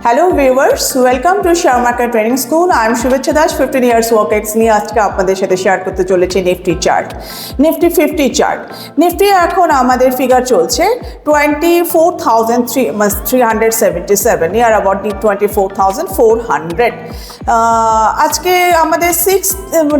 Hello viewers, welcome to share market training school. I am শুভেচ্ছা Das. 15 years work x নিয়ে আজকে আপনাদের সাথে শেয়ার করতে চলেছি Nifty chart, Nifty 50 chart. Nifty এখন আমাদের ফিগার চলছে 24,377, নিয়ার অ্যাবাউট 24,400। আজকে আমাদের 6th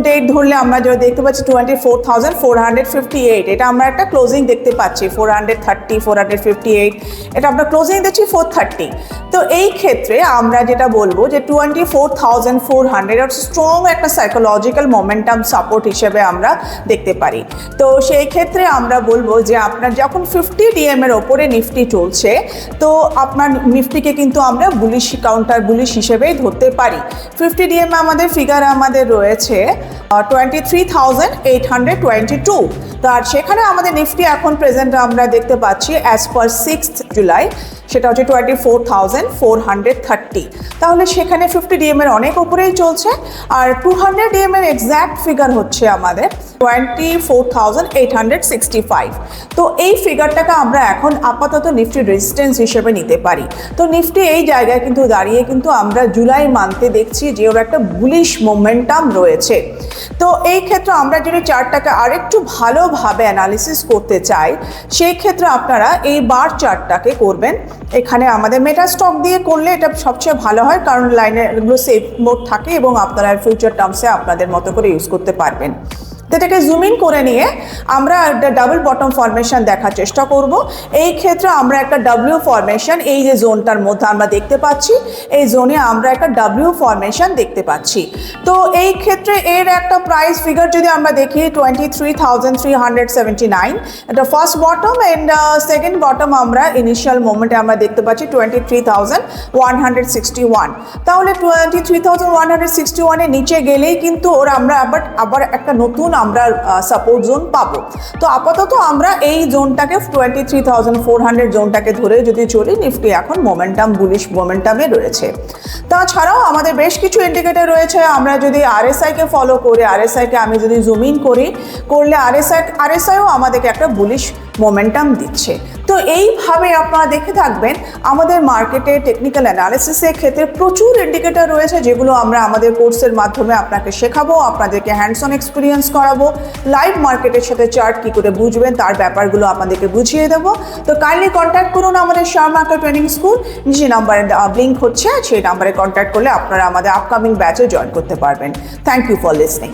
ডেট ধরলে আমরা যদি দেখতে পাচ্ছি 24,458, এটা আমরা একটা ক্লোজিং দেখতে পাচ্ছি 430, 458, এটা আমরা ক্লোজিং দেখছি 430। তো এই ক্ষেত্রে আমরা যেটা বলবো যে 24,400 স্ট্রং একটা সাইকোলজিক্যাল মোমেন্টাম সাপোর্ট হিসেবে আমরা দেখতে পারি। তো সেই ক্ষেত্রে আমরা বলবো যে আপনার যখন 50 ডিএম এর ওপরে নিফটি চলছে, তো আপনার নিফটিকে কিন্তু আমরা বুলিশ, কাউন্টার বুলিশ হিসেবেই ধরতে পারি। 50 ডিএম আমাদের ফিগার আমাদের রয়েছে 23,822। তো আর সেখানে আমাদের নিফটি এখন প্রেজেন্ট আমরা দেখতে পাচ্ছি অ্যাজ পার 6th জুলাই সেটা হচ্ছে 24,430। তাহলে সেখানে 50 ডিএম এর অনেক উপরেই চলছে। আর 200 ডিএম এর এক্স্যাক্ট ফিগার হচ্ছে আমাদের 24,865। তো এই ফিগারটাকে আমরা এখন আপাতত নিফটির রেজিস্ট্যান্স হিসেবে নিতে পারি। তো নিফটি এই জায়গায় কিন্তু দাঁড়িয়ে কিন্তু আমরা জুলাই মান্থে দেখছি যে ওর একটা বুলিশ মোমেন্টাম রয়েছে। তো এই ক্ষেত্রে আমরা যদি চার্টটাকে আরেকটু ভালোভাবে অ্যানালিসিস করতে চাই, সেই ক্ষেত্রে আপনারা এই বার চার্টটাকে করবেন। এখানে আমাদের মেটা স্টক দিয়ে করলে এটা সবচেয়ে ভালো হয়, কারণ লাইনে এগুলো সেফ মোড থাকে এবং আপনারা ফিউচার টার্মসে আপনাদের মতো করে ইউজ করতে পারবেন। তো এটাকে জুম ইন করে নিয়ে আমরা একটা ডাবল বটম ফরমেশন দেখার চেষ্টা করব। এই ক্ষেত্রে আমরা একটা ডাব্লিউ ফরমেশন, এই যে জোনটার মধ্যে আমরা দেখতে পাচ্ছি, এই জোনে আমরা একটা ডাব্লিউ ফরমেশন দেখতে পাচ্ছি। তো এই ক্ষেত্রে এর একটা প্রাইস ফিগার যদি আমরা দেখি 23,379, এটা first bottom, and second bottom আমরা ইনিশিয়াল মোমেন্টে আমরা দেখতে পাচ্ছি 23,161। তাহলে 23,161 এর নিচে গেলেই কিন্তু ওর আমরা আবার একটা নতুন আমরা সাপোর্ট জোন পাবো। তো আপাতত আমরা এই জোনটাকে 23,400 জোনটাকে ধরে যদি চলি, নিফটি এখন মোমেন্টাম বুলিশ মোমেন্টামে রয়েছে। তাছাড়াও আমাদের বেশ কিছু ইন্ডিকেটর রয়েছে। আমরা যদি আরএসআইকে ফলো করি, আরএসআইকে আমি যদি জুম ইন করলে আরএসআইও আমাদেরকে একটা বুলিশ মোমেন্টাম দিচ্ছে। তো এইভাবে আপনারা দেখে থাকবেন আমাদের মার্কেটে টেকনিক্যাল অ্যানালিসিসের ক্ষেত্রে প্রচুর ইন্ডিকেটর রয়েছে, যেগুলো আমরা আমাদের কোর্সের মাধ্যমে আপনাকে শেখাবো, আপনাদেরকে হ্যান্ডস অন এক্সপিরিয়েন্স করাবো, লাইভ মার্কেটের সাথে চার্ট কী করে বুঝবেন তার ব্যাপারগুলো আপনাদেরকে বুঝিয়ে দেবো। তো কাইন্ডলি কন্ট্যাক্ট করুন আমাদের শেয়ার মার্কেট ট্রেনিং স্কুল, যে নাম্বারে লিঙ্ক হচ্ছে সেই নাম্বারে কন্ট্যাক্ট করলে আপনারা আমাদের আপকামিং ব্যাচে জয়েন করতে পারবেন। Thank you for listening.